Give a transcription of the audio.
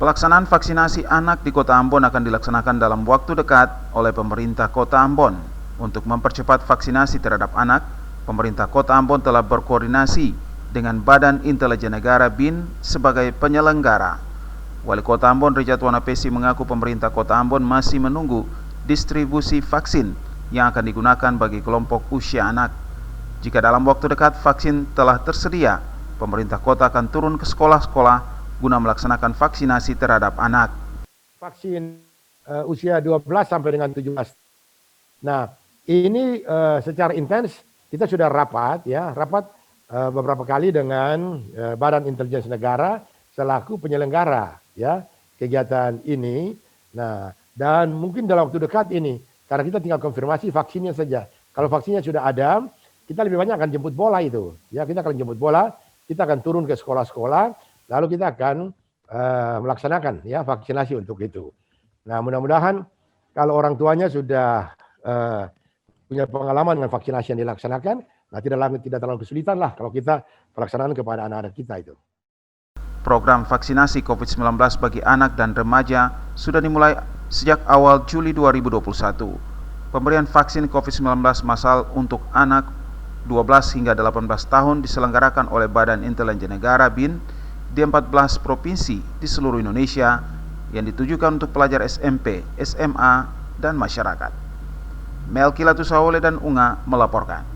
Pelaksanaan vaksinasi anak di Kota Ambon akan dilaksanakan dalam waktu dekat oleh pemerintah Kota Ambon. Untuk mempercepat vaksinasi terhadap anak, pemerintah Kota Ambon telah berkoordinasi dengan Badan Intelijen Negara BIN sebagai penyelenggara. Wali Kota Ambon Rijatwana Pesi mengaku pemerintah Kota Ambon masih menunggu distribusi vaksin yang akan digunakan bagi kelompok usia anak. Jika dalam waktu dekat vaksin telah tersedia, pemerintah kota akan turun ke sekolah-sekolah guna melaksanakan vaksinasi terhadap anak. Vaksin usia 12 sampai dengan 17. Nah, ini secara intens kita sudah rapat beberapa kali dengan Badan Intelijen Negara selaku penyelenggara kegiatan ini. Nah, dan mungkin dalam waktu dekat ini karena kita tinggal konfirmasi vaksinnya saja. Kalau vaksinnya sudah ada, kita lebih banyak akan jemput bola itu. Ya, kita akan jemput bola, kita akan turun ke sekolah-sekolah. Lalu kita akan melaksanakan vaksinasi untuk itu. Nah, mudah-mudahan kalau orang tuanya sudah punya pengalaman dengan vaksinasi yang dilaksanakan, nah tidak terlalu kesulitan lah kalau kita pelaksanaan kepada anak-anak kita itu. Program vaksinasi COVID-19 bagi anak dan remaja sudah dimulai sejak awal Juli 2021. Pemberian vaksin COVID-19 massal untuk anak 12 hingga 18 tahun diselenggarakan oleh Badan Intelijen Negara BIN di 14 provinsi di seluruh Indonesia yang ditujukan untuk pelajar SMP, SMA, dan masyarakat. Melki Latusawole dan Unga melaporkan.